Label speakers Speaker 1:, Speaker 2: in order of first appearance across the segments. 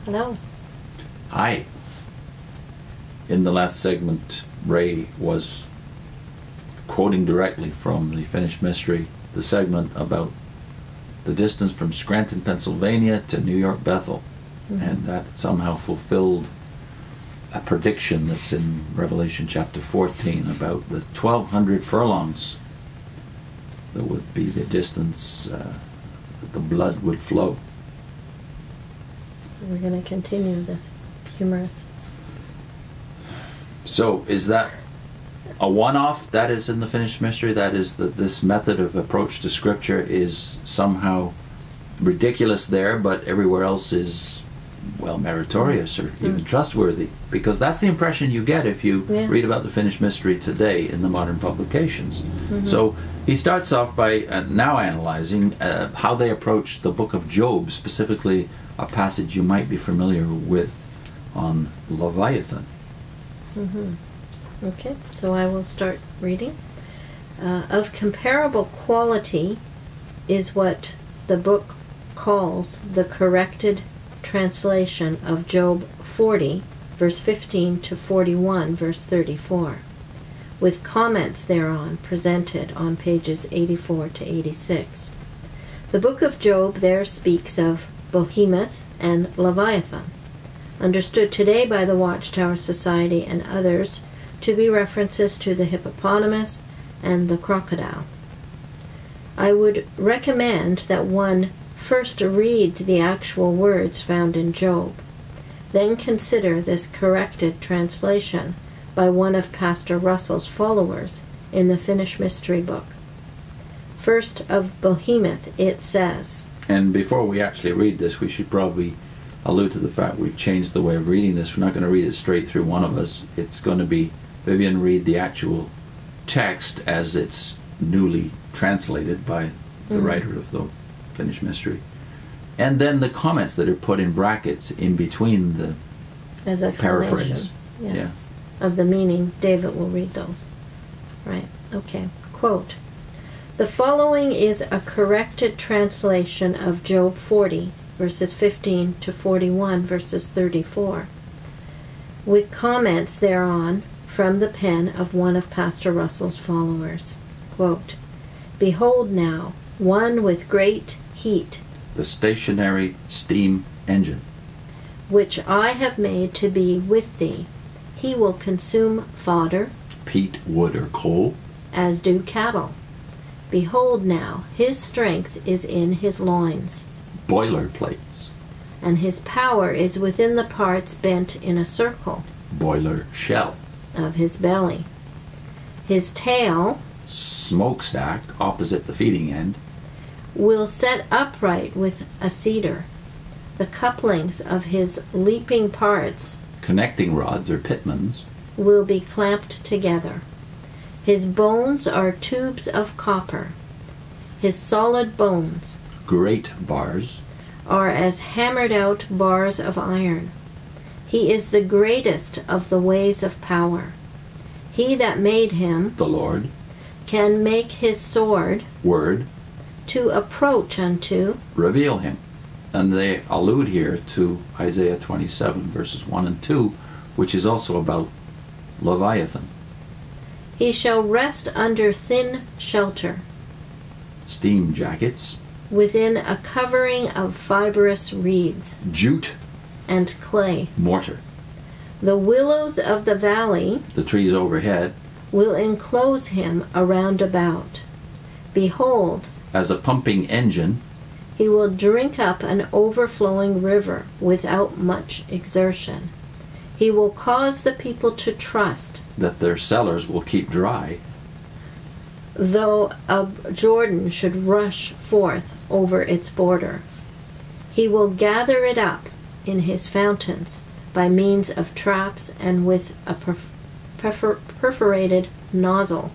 Speaker 1: Hello.
Speaker 2: Hi. In the last segment, Ray was quoting directly from the Finished Mystery, the segment about the distance from Scranton, Pennsylvania to New York, Bethel. And that somehow fulfilled a prediction that's in Revelation chapter 14 about the 1,200 furlongs that would be the distance that the blood would flow.
Speaker 1: We're going to continue this humorous.
Speaker 2: So is that a one-off that is in the Finished Mystery? That is that this method of approach to Scripture is somehow ridiculous there, but everywhere else is, well, meritorious or even trustworthy? Because that's the impression you get if you read about the Finished Mystery today in the modern publications. So he starts off by now analyzing how they approach the book of Job, specifically a passage you might be familiar with on Leviathan.
Speaker 1: Okay, so I will start reading. Of comparable quality is what the book calls the corrected translation of Job 40, verse 15 to 41, verse 34, with comments thereon presented on pages 84 to 86. The book of Job there speaks of behemoth and leviathan, understood today by the Watchtower Society and others to be references to the hippopotamus and the crocodile. I would recommend that one first read the actual words found in Job, then consider this corrected translation by one of Pastor Russell's followers in the Finished Mystery book. First, of behemoth it says...
Speaker 2: And before we actually read this, we should probably allude to the fact we've changed the way of reading this. We're not going to read it straight through one of us. It's going to be Vivian read the actual text as it's newly translated by the writer of the Finished Mystery. And then the comments that are put in brackets in between the
Speaker 1: as
Speaker 2: paraphrase.
Speaker 1: Yeah. Of the meaning. David will read those. Right. Okay. Quote, "The following is a corrected translation of Job 40, verses 15 to 41, verses 34, with comments thereon from the pen of one of Pastor Russell's followers." Quote, "Behold now, one with great heat,
Speaker 2: the stationary steam engine,
Speaker 1: which I have made to be with thee. He will consume fodder,
Speaker 2: peat, wood, or coal,
Speaker 1: as do cattle. Behold now, his strength is in his loins,
Speaker 2: boiler plates,
Speaker 1: and his power is within the parts bent in a circle,
Speaker 2: boiler shell,
Speaker 1: of his belly. His tail,
Speaker 2: smokestack opposite the feeding end,
Speaker 1: will set upright with a cedar. The couplings of his leaping parts,
Speaker 2: connecting rods or pitmans,
Speaker 1: will be clamped together. His bones are tubes of copper. His solid bones,
Speaker 2: great bars,
Speaker 1: are as hammered out bars of iron. He is the greatest of the ways of power. He that made him,
Speaker 2: the Lord,
Speaker 1: can make his sword,
Speaker 2: word,
Speaker 1: to approach unto,
Speaker 2: reveal him." And they allude here to Isaiah 27, verses 1 and 2, which is also about Leviathan.
Speaker 1: "He shall rest under thin shelter,
Speaker 2: Steam jackets,
Speaker 1: within a covering of fibrous reeds,
Speaker 2: jute,
Speaker 1: and clay.
Speaker 2: mortar.
Speaker 1: The willows of the valley,
Speaker 2: The trees overhead,
Speaker 1: will enclose him around about. Behold,
Speaker 2: as a pumping engine,
Speaker 1: he will drink up an overflowing river without much exertion. He will cause the people to trust,
Speaker 2: that their cellars will keep dry,
Speaker 1: though a Jordan should rush forth over its border. He will gather it up in his fountains by means of traps and with a perforated nozzle."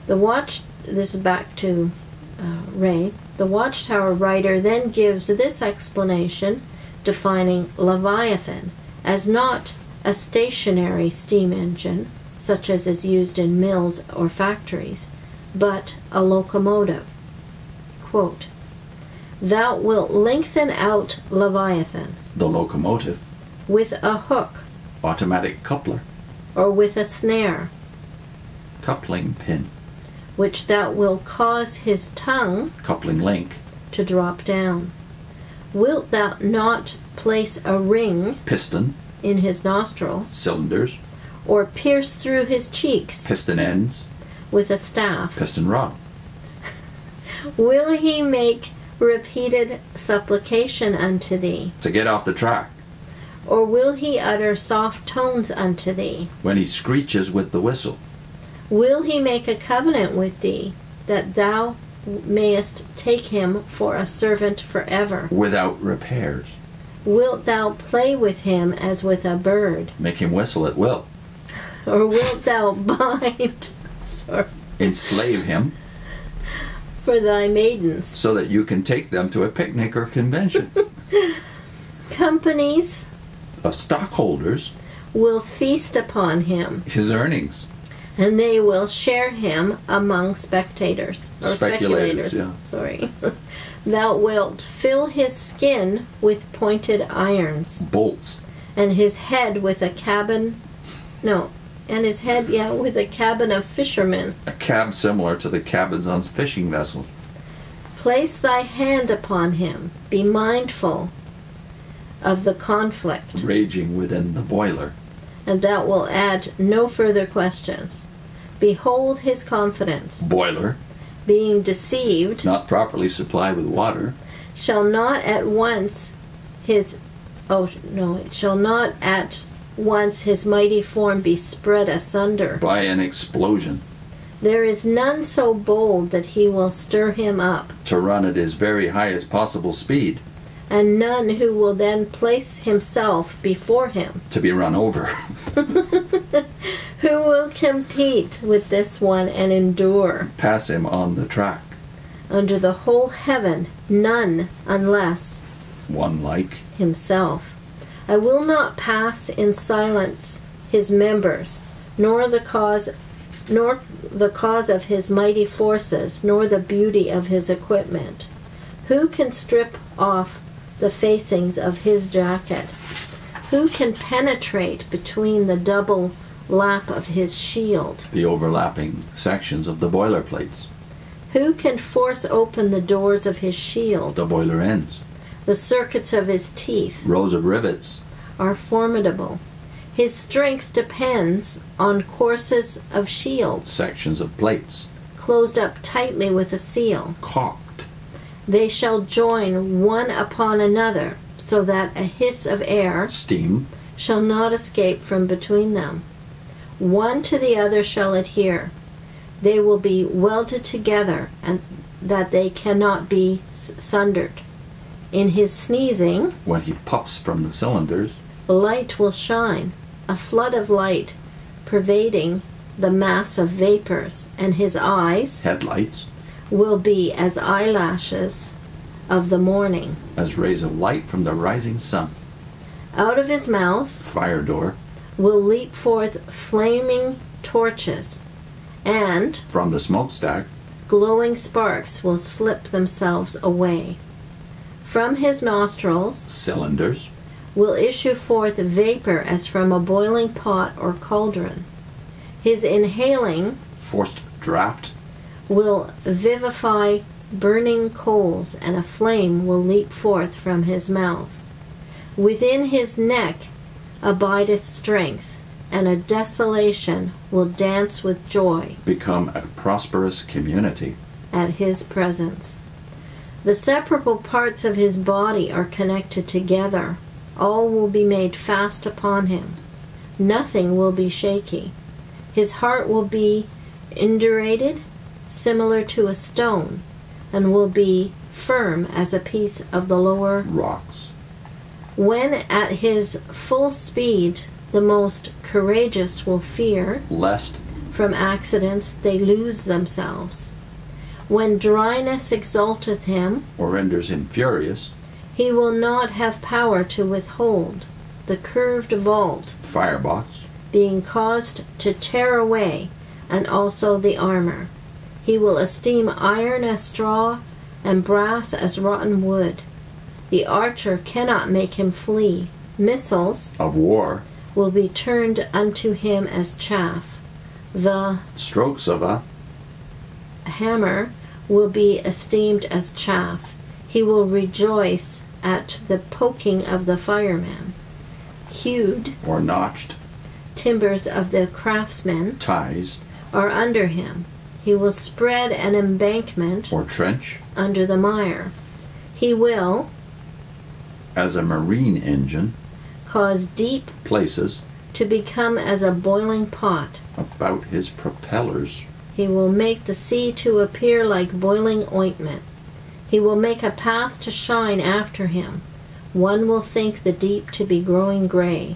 Speaker 1: This is back to Ray. The Watchtower writer then gives this explanation, defining Leviathan as not a stationary steam engine, such as is used in mills or factories, but a locomotive. Quote, Thou wilt lengthen out leviathan
Speaker 2: The locomotive.
Speaker 1: with a hook,
Speaker 2: Automatic coupler.
Speaker 1: or with a snare,
Speaker 2: Coupling pin.
Speaker 1: which thou wilt cause his tongue
Speaker 2: Coupling link.
Speaker 1: to drop down. Wilt thou not place a ring
Speaker 2: Piston.
Speaker 1: in his nostrils,
Speaker 2: Cylinders.
Speaker 1: or pierce through his cheeks
Speaker 2: Piston ends.
Speaker 1: with a staff?
Speaker 2: Piston rod.
Speaker 1: Will he make repeated supplication unto thee?
Speaker 2: To get off the track.
Speaker 1: Or will he utter soft tones unto thee?
Speaker 2: When he screeches with the whistle.
Speaker 1: Will he make a covenant with thee, that thou mayest take him for a servant forever?
Speaker 2: Without repairs.
Speaker 1: Wilt thou play with him as with a bird?
Speaker 2: Make him whistle at will.
Speaker 1: Or wilt thou bind
Speaker 2: Enslave him
Speaker 1: for thy maidens?
Speaker 2: so that you can take them to a picnic or convention.
Speaker 1: Companies
Speaker 2: Of stockholders.
Speaker 1: will feast upon him,
Speaker 2: His earnings.
Speaker 1: and they will share him among spectators. Or
Speaker 2: Speculators, yeah.
Speaker 1: Sorry. Thou wilt fill his skin with pointed irons,
Speaker 2: Bolts.
Speaker 1: and his head with a cabin. No, and his head, with a cabin of fishermen.
Speaker 2: A cab similar to the cabins on fishing vessels.
Speaker 1: Place thy hand upon him. Be mindful of the conflict,
Speaker 2: Raging within the boiler.
Speaker 1: and thou wilt add no further questions. Behold his confidence,
Speaker 2: Boiler.
Speaker 1: being deceived,
Speaker 2: Not properly supplied with water.
Speaker 1: shall not at once his it shall not at once his mighty form be spread asunder.
Speaker 2: By an explosion.
Speaker 1: There is none so bold that he will stir him up,
Speaker 2: To run at his very highest possible speed.
Speaker 1: and none who will then place himself before him.
Speaker 2: To be run over.
Speaker 1: Who will compete with this one and endure?
Speaker 2: Pass him on the track.
Speaker 1: Under the whole heaven, none unless
Speaker 2: One like.
Speaker 1: himself. I will not pass in silence his members, nor the cause of his mighty forces, nor the beauty of his equipment. Who can strip off the facings of his jacket? Who can penetrate between the double lap of his shield?
Speaker 2: The overlapping sections of the boiler plates.
Speaker 1: Who can force open the doors of his shield?
Speaker 2: The boiler ends.
Speaker 1: The circuits of his teeth
Speaker 2: Rows of rivets.
Speaker 1: are formidable. His strength depends on courses of shields,
Speaker 2: Sections of plates.
Speaker 1: closed up tightly with a seal.
Speaker 2: Caulked.
Speaker 1: They shall join one upon another, so that a hiss of air
Speaker 2: Steam.
Speaker 1: shall not escape from between them. One to the other shall adhere. They will be welded together, and that they cannot be sundered. In his sneezing,
Speaker 2: When he puffs from the cylinders.
Speaker 1: light will shine, a flood of light pervading the mass of vapors, and his eyes
Speaker 2: Headlights.
Speaker 1: will be as eyelashes of the morning.
Speaker 2: As rays of light from the rising sun.
Speaker 1: Out of his mouth
Speaker 2: Fire door.
Speaker 1: will leap forth flaming torches, and
Speaker 2: From the smokestack.
Speaker 1: glowing sparks will slip themselves away. From his nostrils
Speaker 2: Cylinders.
Speaker 1: will issue forth vapor as from a boiling pot or cauldron. His inhaling
Speaker 2: Forced draft.
Speaker 1: will vivify burning coals, and a flame will leap forth from his mouth. Within his neck abideth strength, and a desolation will dance with joy
Speaker 2: Become a prosperous community.
Speaker 1: at his presence. The separable parts of his body are connected together. All will be made fast upon him. Nothing will be shaky. His heart will be indurated, similar to a stone, and will be firm as a piece of the lower.
Speaker 2: Rocks.
Speaker 1: When at his full speed, the most courageous will fear.
Speaker 2: Lest.
Speaker 1: From accidents they lose themselves. When dryness exalteth him,
Speaker 2: Or renders him furious.
Speaker 1: he will not have power to withhold the curved vault
Speaker 2: Firebox.
Speaker 1: being caused to tear away, and also the armor. He will esteem iron as straw and brass as rotten wood. The archer cannot make him flee. Missiles
Speaker 2: of war
Speaker 1: will be turned unto him as chaff. The
Speaker 2: strokes of a
Speaker 1: hammer will be esteemed as chaff. He will rejoice at the poking of the fireman. Hewed
Speaker 2: or notched
Speaker 1: timbers of the craftsmen
Speaker 2: ties
Speaker 1: are under him. He will spread an embankment
Speaker 2: or trench
Speaker 1: under the mire. He will,
Speaker 2: as a marine engine,
Speaker 1: cause deep
Speaker 2: places
Speaker 1: to become as a boiling pot.
Speaker 2: About his propellers.
Speaker 1: He will make the sea to appear like boiling ointment. He will make a path to shine after him. One will think the deep to be growing gray.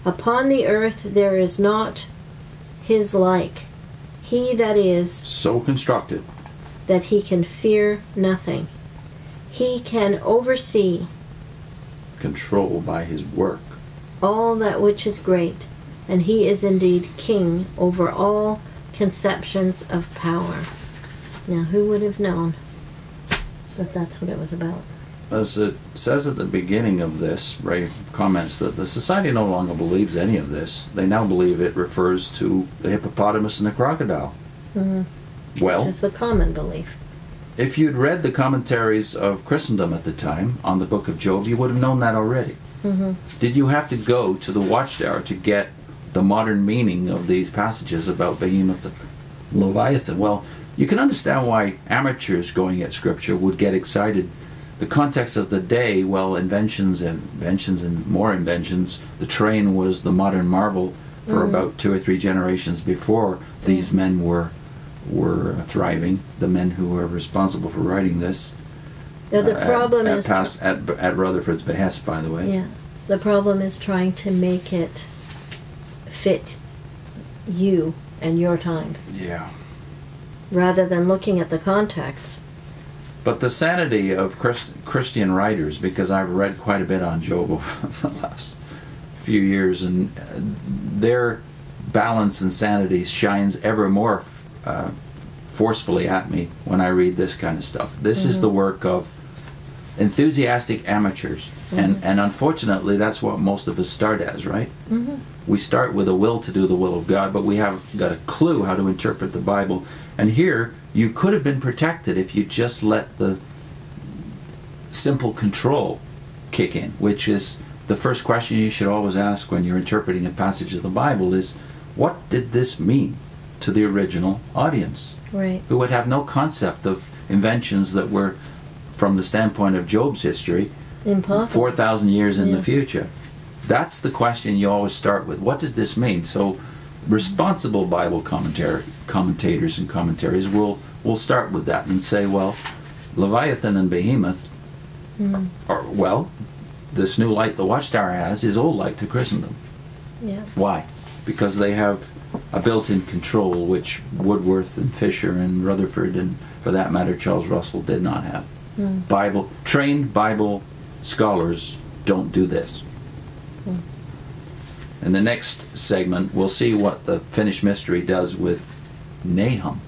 Speaker 1: Upon the earth there is not his like. He that is
Speaker 2: so constructed
Speaker 1: that he can fear nothing. He can oversee,
Speaker 2: control by his work,
Speaker 1: all that which is great, and he is indeed king over all conceptions of power. Now, who would have known that that's what it was about?
Speaker 2: As it says at the beginning of this, Ray comments that the society no longer believes any of this. They now believe it refers to the hippopotamus and the crocodile.
Speaker 1: Mm-hmm.
Speaker 2: Well,
Speaker 1: which is the common belief.
Speaker 2: If you'd read the commentaries of Christendom at the time on the book of Job, you would have known that already.
Speaker 1: Mm-hmm.
Speaker 2: Did you have to go to the Watchtower to get the modern meaning of these passages about behemoth and leviathan? Well, you can understand why amateurs going at Scripture would get excited. The context of the day, well, inventions and more inventions. The train was the modern marvel for about 2 or 3 generations before these men were thriving. The men who were responsible for writing this.
Speaker 1: Now the problem is
Speaker 2: at Rutherford's behest, by the way.
Speaker 1: Yeah, the problem is trying to make it fit you and your times. Yeah. Rather than looking at the context.
Speaker 2: But the sanity of Christian writers, because I've read quite a bit on Job over the last few years, and their balance and sanity shines ever more forcefully at me when I read this kind of stuff. This is the work of enthusiastic amateurs, and unfortunately that's what most of us start as, right? We start with a will to do the will of God, but we haven't got a clue how to interpret the Bible. And here you could have been protected if you just let the simple control kick in, which is the first question you should always ask when you're interpreting a passage of the Bible is, what did this mean to the original audience?
Speaker 1: Right.
Speaker 2: Who would have no concept of inventions that were, from the standpoint of Job's history,
Speaker 1: impossible.
Speaker 2: 4,000 years in the future. That's the question you always start with. What does this mean? So responsible Bible commentators and commentaries will start with that and say, well, Leviathan and Behemoth are, well, this new light the Watchtower has is old light to Christendom.
Speaker 1: Yeah. Why?
Speaker 2: Because they have a built-in control which Woodworth and Fisher and Rutherford and, for that matter, Charles Russell did not have. Trained Bible scholars don't do this. In the next segment, we'll see what the finished mystery does with Nahum.